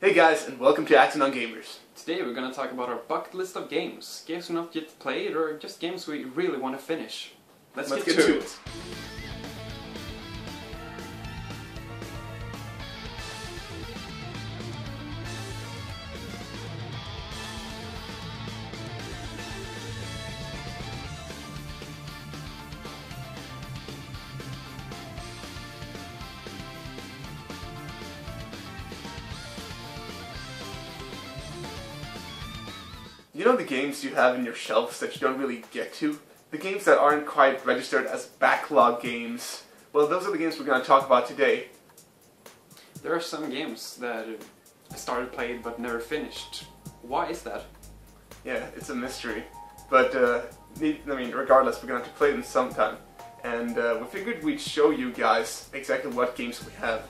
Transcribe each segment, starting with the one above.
Hey guys, and welcome to Acting on Gamers. Today we're gonna talk about our bucket list of games. Games we've not yet played, or just games we really want to finish. Let's get to it. You know the games you have in your shelves that you don't really get to? The games that aren't quite registered as backlog games? Well, those are the games we're going to talk about today. There are some games that I started playing but never finished. Why is that? Yeah, it's a mystery. But, regardless, we're going to have to play them sometime. And we figured we'd show you guys exactly what games we have.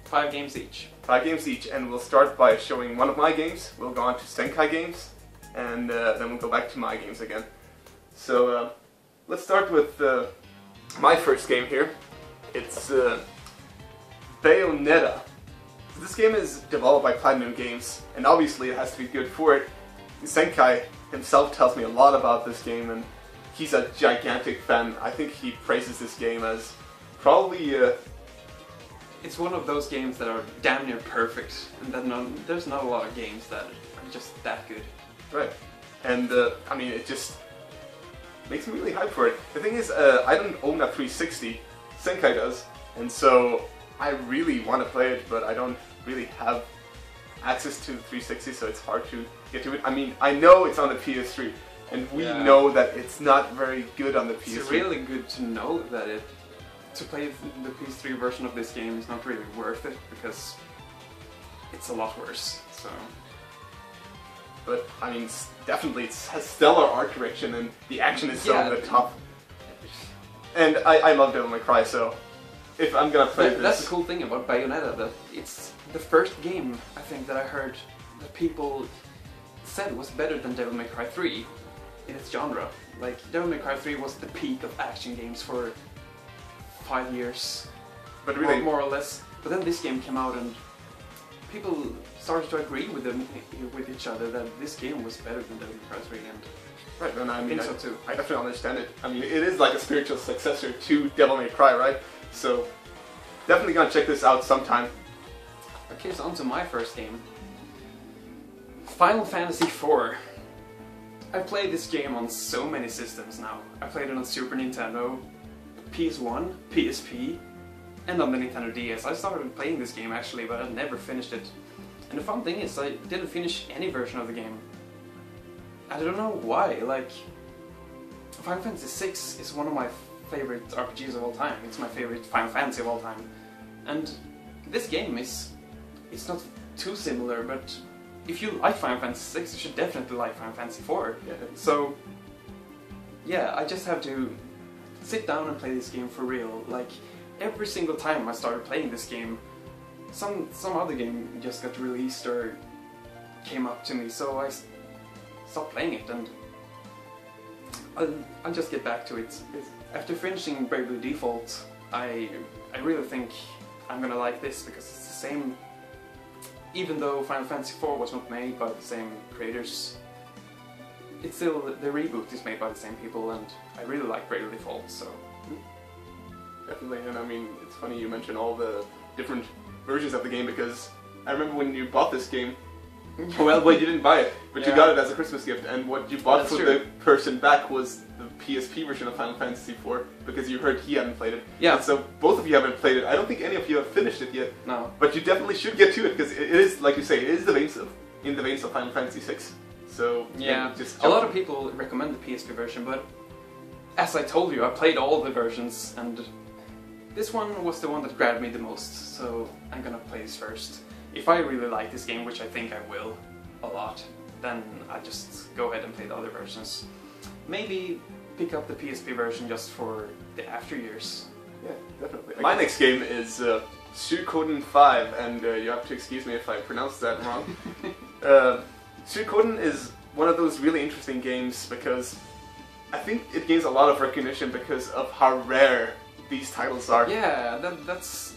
5 games each. 5 games each, and we'll start by showing one of my games. We'll go on to Senkai games, and then we'll go back to my games again. So let's start with my first game here. It's Bayonetta. This game is developed by Platinum Games, and obviously it has to be good for it. Senkai himself tells me a lot about this game, and he's a gigantic fan. I think he praises this game as probably... It's one of those games that are damn near perfect, and that there's not a lot of games that are just that good. Right. And, it just makes me really hyped for it. The thing is, I don't own a 360, Senkai does, and so I really want to play it, but I don't really have access to the 360, so it's hard to get to it. I mean, I know it's on the PS3, and we know that it's not very good on the PS3. It's really good to know that to play the PS3 version of this game is not really worth it, because it's a lot worse, so... But, I mean, definitely it has stellar art direction, and the action is so over the top. And I love Devil May Cry, so if I'm gonna play this... That's the cool thing about Bayonetta, that it's the first game, I think, that I heard that people said was better than Devil May Cry 3 in its genre. Like, Devil May Cry 3 was the peak of action games for 5 years, but really, more or less. But then this game came out, and people started to agree with each other that this game was better than Devil May Cry 3, and right, and I mean, think so too. I definitely understand it. I mean, it is like a spiritual successor to Devil May Cry, right? So, definitely gonna check this out sometime. Okay, so on to my first game. Final Fantasy IV. I played this game on so many systems now. I played it on Super Nintendo, PS1, PSP, and on the Nintendo DS. I started playing this game actually, but I never finished it. And the fun thing is, I didn't finish any version of the game. I don't know why, like... Final Fantasy VI is one of my favorite RPGs of all time. It's my favorite Final Fantasy of all time. And this game is... It's not too similar, but if you like Final Fantasy VI, you should definitely like Final Fantasy IV. Yeah. So, yeah, I just have to sit down and play this game for real. Like, every single time I started playing this game, some other game just got released or came up to me, so I stopped playing it, and I'll just get back to it. After finishing Bravely Default, I really think I'm gonna like this, because it's the same. Even though Final Fantasy IV was not made by the same creators, it's still, the reboot is made by the same people, and I really like Bravely Default, so... Definitely, and I mean, it's funny you mention all the different versions of the game, because I remember when you bought this game, well, you didn't buy it, but you got it as a Christmas gift, and what you bought for the person back was the PSP version of Final Fantasy IV, because you heard he hadn't played it. Yeah. And so both of you haven't played it. I don't think any of you have finished it yet. No. But you definitely should get to it, because it is, like you say, it is in the veins of Final Fantasy VI. So yeah, just a lot of people recommend the PSP version, but as I told you, I played all the versions, and this one was the one that grabbed me the most, so I'm gonna play this first. If I really like this game, which I think I will a lot, then I just go ahead and play the other versions. Maybe pick up the PSP version just for the after years. Yeah, definitely. My next game is Suikoden 5, and you have to excuse me if I pronounce that wrong. Suikoden is one of those really interesting games, because I think it gains a lot of recognition because of how rare these titles are. Yeah, that's...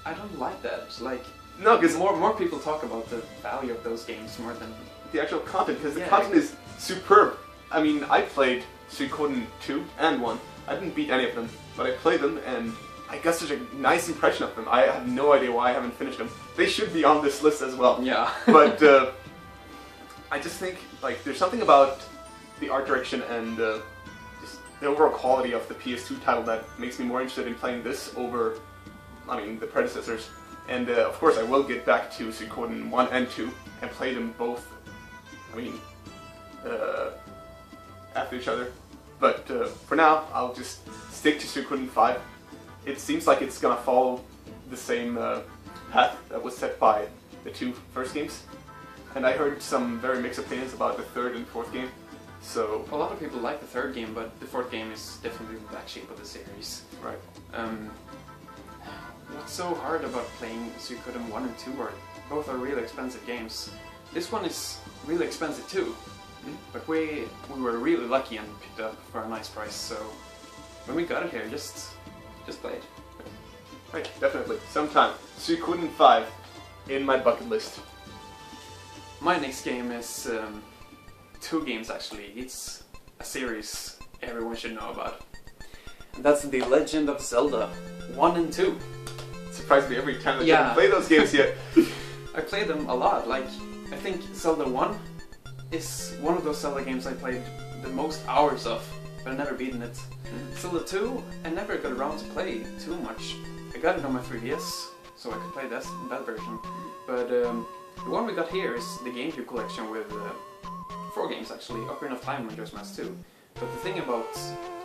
I don't like that. Like, No, because more people talk about the value of those games more than the actual content, because the content is superb. I mean, I played Suikoden 2 and 1. I didn't beat any of them, but I played them and I got such a nice impression of them. I have no idea why I haven't finished them. They should be on this list as well. Yeah. But I just think like there's something about the art direction and just the overall quality of the PS2 title that makes me more interested in playing this over, I mean, the predecessors. And of course I will get back to Suikoden 1 and 2 and play them both, I mean, after each other. But for now, I'll just stick to Suikoden 5. It seems like it's gonna follow the same path that was set by the two first games. And I heard some very mixed opinions about the third and fourth game. So a lot of people like the third game, but the fourth game is definitely the black sheep of the series. Right. What's so hard about playing Suikoden 1 and 2 are both are really expensive games. This one is really expensive too, but we were really lucky and picked it up for a nice price. So when we got it here, just play it. Right, definitely. Sometime. Suikoden 5 in my bucket list. My next game is two games actually. It's a series everyone should know about. And that's The Legend of Zelda 1 and 2. It surprised me every time that you haven't played those games yet. I played them a lot. Like, I think Zelda 1 is one of those Zelda games I played the most hours of, but I've never beaten it. Zelda 2, I never got around to play too much. I got it on my 3DS, so I could play that version. But the one we got here is the GameCube collection with 4 games actually, Ocarina of Time and Majora's Mask 2. But the thing about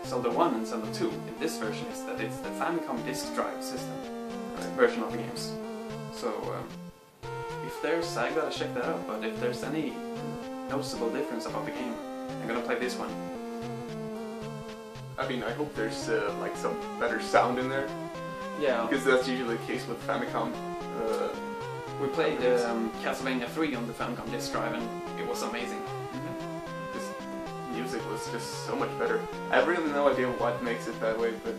Zelda 1 and Zelda 2 in this version is that it's the Famicom Disk Drive system version of the games. So if there's, I gotta check that out, but if there's any noticeable difference about the game, I'm gonna play this one. I mean, I hope there's like some better sound in there. Yeah. Because that's usually the case with Famicom. We played Castlevania 3 on the Famicom Disk Drive and it was amazing. This music was just so much better. I have really no idea what makes it that way, but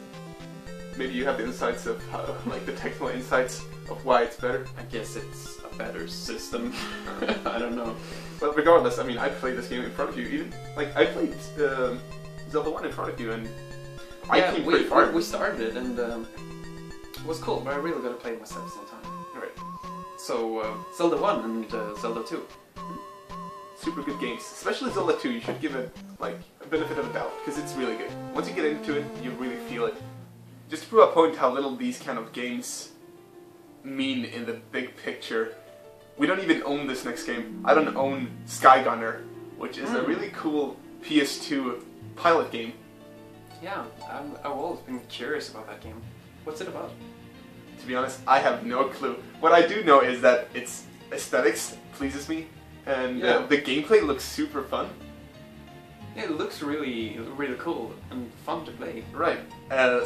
maybe you have the insights of how, like the technical insights of why it's better. I guess it's a better system. I don't know. But regardless, I mean, I played this game in front of you. Even like I played Zelda 1 in front of you, and I came pretty far. We started it, and it was cool. But I really got to play it myself sometime. Right. So Zelda 1 and Zelda 2. Super good games, especially Zelda 2. You should give it like a benefit of a doubt because it's really good. Once you get into it, you really feel it. Just to prove a point how little these kind of games mean in the big picture, we don't even own this next game. I don't own Skygunner, which is a really cool PS2 pilot game. Yeah, I've always been curious about that game. What's it about? To be honest, I have no clue. What I do know is that its aesthetics pleases me, and the gameplay looks super fun. Yeah, it looks really cool and fun to play. Right.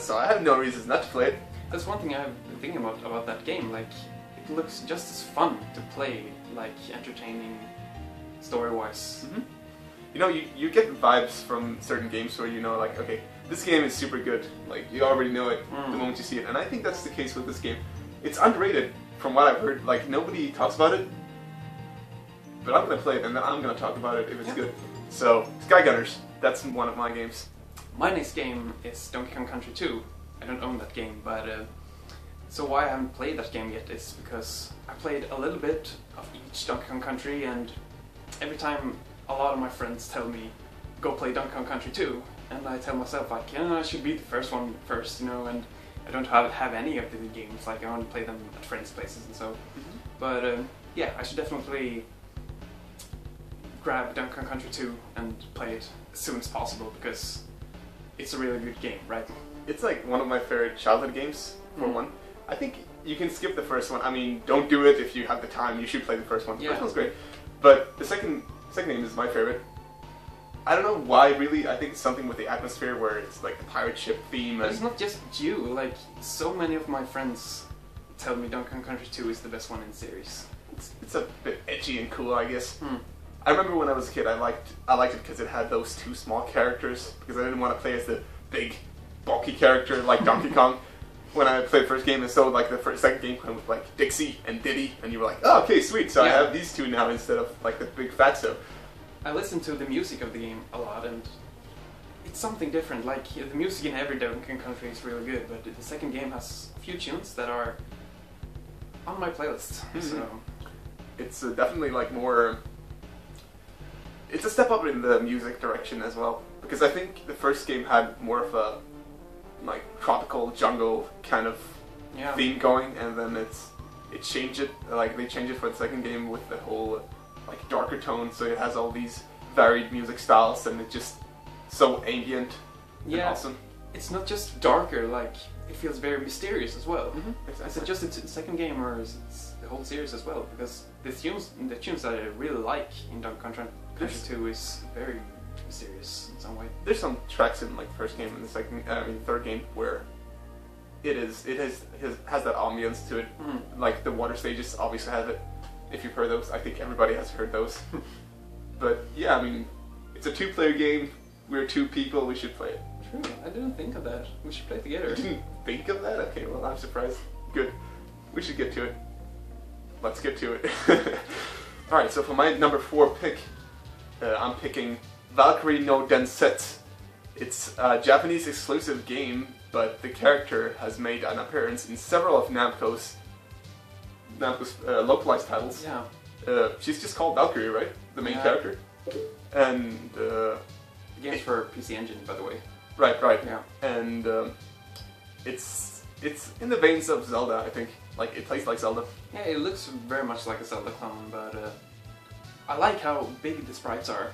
So I have no reasons not to play it. That's one thing I've been thinking about that game. Like, it looks just as fun to play, like entertaining, story-wise. You know, you get vibes from certain games where you know, like, okay, this game is super good. Like, you already know it the moment you see it. And I think that's the case with this game. It's underrated, from what I've heard. Like, nobody talks about it. But I'm gonna play it, and then I'm gonna talk about it if it's good. So, Skygunners, that's one of my games. My next game is Donkey Kong Country 2. I don't own that game, but so why I haven't played that game yet is because I played a little bit of each Donkey Kong Country, and every time a lot of my friends tell me, go play Donkey Kong Country 2, and I tell myself, like, yeah, I should beat the first one first, you know, and I don't have any of the games, like I only play them at friends' places and so. But yeah, I should definitely grab Donkey Kong Country 2 and play it as soon as possible because it's a really good game, right? It's like one of my favorite childhood games, for one. I think you can skip the first one. I mean, don't do it if you have the time. You should play the first one. The first one's great. But the second game is my favorite. I don't know why, really. I think it's something with the atmosphere where it's like the pirate ship theme. But it's not just you. Like, so many of my friends tell me Donkey Kong Country 2 is the best one in the series. It's a bit edgy and cool, I guess. I remember when I was a kid, I liked it because it had those two small characters, because I didn't want to play as the big, bulky character like Donkey Kong. when I played the first game, and so like second game came with like Dixie and Diddy, and you were like, oh, okay, sweet. So I have these two now instead of like the big fatso. I listened to the music of the game a lot, and it's something different. Like the music in every Donkey Country is really good, but the second game has a few tunes that are on my playlist. So it's definitely like more. It's a step up in the music direction as well, because I think the first game had more of a like tropical jungle kind of theme going, and then it changed it. Like they changed it for the second game with the whole like darker tone, so it has all these varied music styles, and it's just so ambient and awesome. It's not just darker, like it feels very mysterious as well. Exactly. Is it just the second game, or is it the whole series as well? Because the tunes that I really like in Donkey Country 2 is very mysterious in some way. There's some tracks in like the first game and the third game where it has that ambience to it. Like the water stages obviously have it. If you've heard those, I think everybody has heard those. But yeah, I mean, it's a 2-player game. We're 2 people. We should play it. True. I didn't think of that. We should play it together. You didn't think of that? Okay, well, I'm surprised. Good. We should get to it. Let's get to it. Alright, so for my number 4 pick, I'm picking Valkyrie no Densetsu. It's a Japanese exclusive game, but the character has made an appearance in several of Namco's localized titles. Yeah. She's just called Valkyrie, right? The main character. And the game's for PC Engine, by the way. Right. Yeah. And it's in the veins of Zelda, I think. Like it plays like Zelda. Yeah, it looks very much like a Zelda clone, but I like how big the sprites are.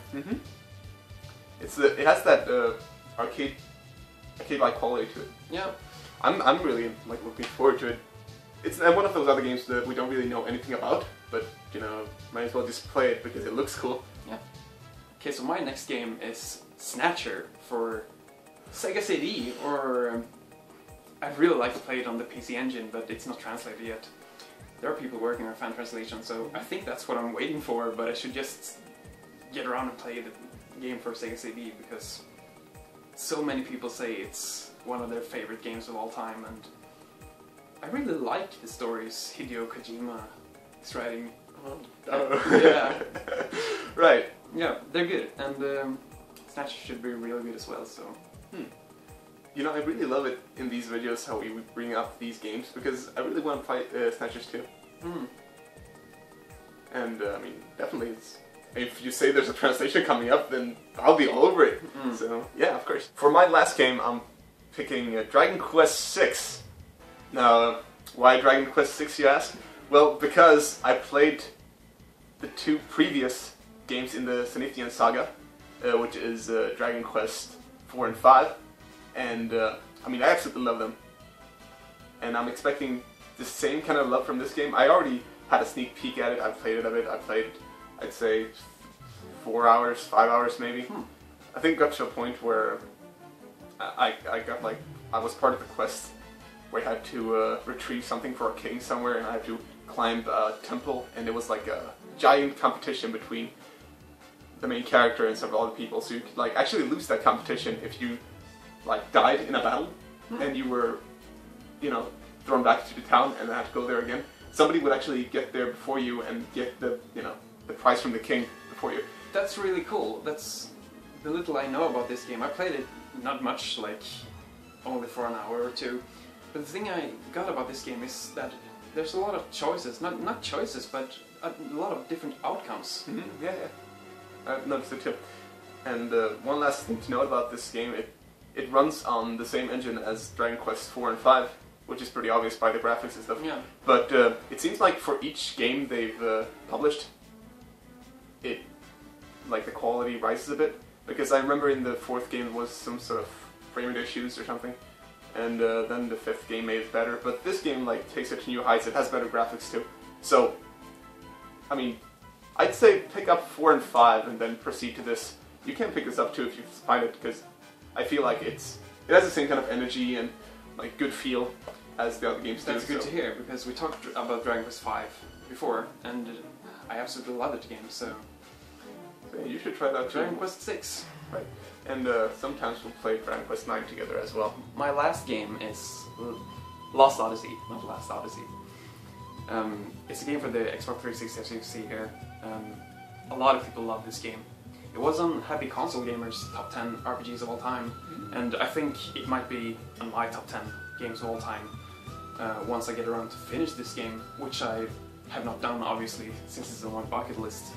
It has that arcade-like quality to it. Yeah. I'm really like looking forward to it. It's one of those other games that we don't really know anything about, but you know, might as well just play it because it looks cool. Yeah. Okay, so my next game is Snatcher for Sega CD, or I'd really like to play it on the PC Engine, but it's not translated yet. There are people working on fan translation, so I think that's what I'm waiting for, but I should just get around and play the game for Sega CD, because so many people say it's one of their favorite games of all time, and I really like the stories Hideo Kojima is writing. Yeah. Right. Yeah, they're good, and Snatcher should be really good as well, so... You know, I really love it in these videos how we bring up these games, because I really want to play Snatchers too. And I mean, definitely, if you say there's a translation coming up, then I'll be all over it. So yeah, of course. For my last game, I'm picking Dragon Quest VI. Now, why Dragon Quest VI, you ask? Well, because I played the 2 previous games in the Zenithian saga, which is Dragon Quest 4 and 5. And I mean, I absolutely love them, and I'm expecting the same kind of love from this game. I already had a sneak peek at it. I played it a bit. I played, I'd say, 4 hours, 5 hours maybe. I think got to a point where I got like, I was part of the quest where I had to retrieve something for a king somewhere, and I had to climb a temple, and it was like a giant competition between the main character and several other people. So you could like actually lose that competition if you like died in a battle, and you were, you know, thrown back to the town and had to go there again. Somebody would actually get there before you and get the, you know, the prize from the king before you. That's really cool. That's the little I know about this game. I played it not much, like only for an hour or 2. But the thing I got about this game is that there's a lot of choices, not choices, but a lot of different outcomes. Yeah. I've noticed it too. And one last thing to note about this game, it runs on the same engine as Dragon Quest 4 and 5, which is pretty obvious by the graphics and stuff. Yeah. But it seems like for each game they've published, like the quality rises a bit. Because I remember in the 4th game was some sort of frame rate issues or something, and then the 5th game made it better. But this game like takes it to new heights. It has better graphics too. So, I mean, I'd say pick up 4 and 5 and then proceed to this. You can pick this up too if you find it, because I feel like it has the same kind of energy and like good feel as the other games do. That's good to hear, because we talked about Dragon Quest V before, and I absolutely loved the game, so you should try that too. Dragon Quest VI. Right. And sometimes we'll play Dragon Quest 9 together as well. My last game is Lost Odyssey, not Last Odyssey. It's a game for the Xbox 360, as you see here. A lot of people love this game. It was on Happy Console Gamers' top 10 RPGs of all time, and I think it might be on my top 10 games of all time once I get around to finish this game, which I have not done, obviously, since it's on my bucket list.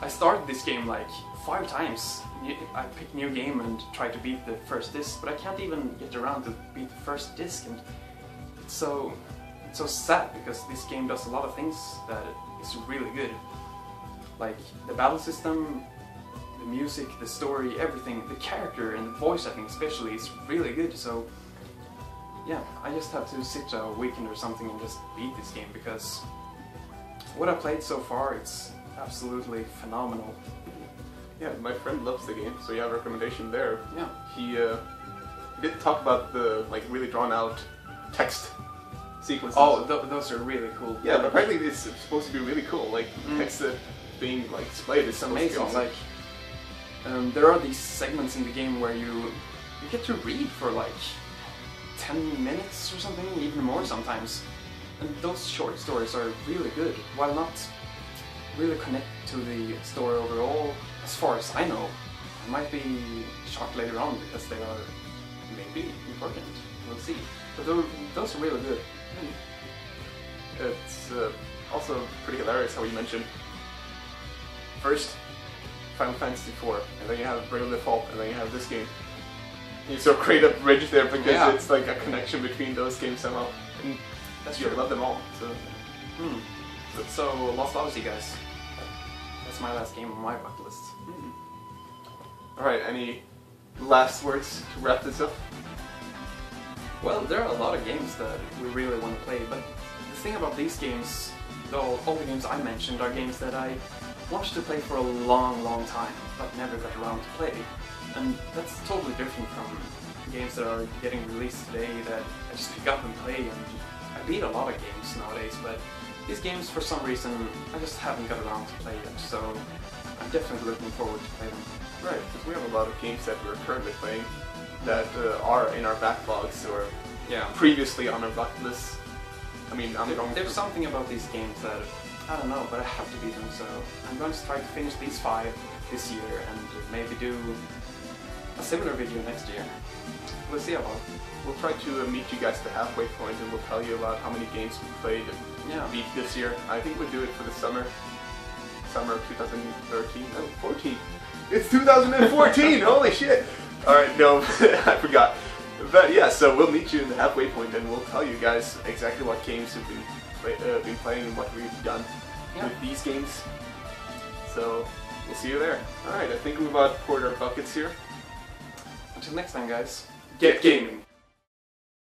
I started this game like 5 times. I pick new game and try to beat the first disc, but I can't even get around to beat the first disc, and it's so sad because this game does a lot of things that is really good. Like the battle system, the music, the story, everything, the character and the voice acting especially is really good. So yeah, I just have to sit a weekend or something and just beat this game because what I played so far, it's absolutely phenomenal. Yeah, my friend loves the game, so you have a recommendation there. Yeah. He did talk about the like really drawn out text sequences. Oh, those are really cool. Yeah, but apparently it's supposed to be really cool. Like text that being like displayed is amazing. Awesome. Like there are these segments in the game where you get to read for like 10 minutes or something, even more sometimes. And those short stories are really good, while not really connect to the story overall, as far as I know. I might be shocked later on because they are maybe important, we'll see. But those are really good. It's also pretty hilarious how you mentioned first Final Fantasy IV, and then you have Bravely Default, and then you have this game. You sort of create a bridge there because it's like a connection between those games somehow. And that's you true. love them all. So Lost Odyssey, guys. That's my last game on my bucket list. Alright, any last words to wrap this up? Well, there are a lot of games that we really want to play, but the thing about these games, though all the games I mentioned are games that I wanted to play for a long time, but never got around to play. And that's totally different from games that are getting released today that I just pick up and play, and I beat a lot of games nowadays, but these games, for some reason, I just haven't got around to play yet, so I'm definitely looking forward to play them. Right, because we have a lot of games that we're currently playing that are in our backlogs or previously on our bucket list. I mean, there's something about these games that, I don't know, but I have to beat them, so I'm going to try to finish these 5 this year and maybe do a similar video next year. We'll see about it. We'll try to meet you guys at the halfway point and we'll tell you about how many games we played and beat this year. I think we'll do it for the summer of 2013. No, 14. It's 2014! Holy shit! Alright, no, I forgot. But yeah, so we'll meet you in the halfway point and we'll tell you guys exactly what games we've been playing and what we've done with these games. So, we'll see you there. Alright, I think we've about poured our buckets here. Until next time, guys. Get gaming!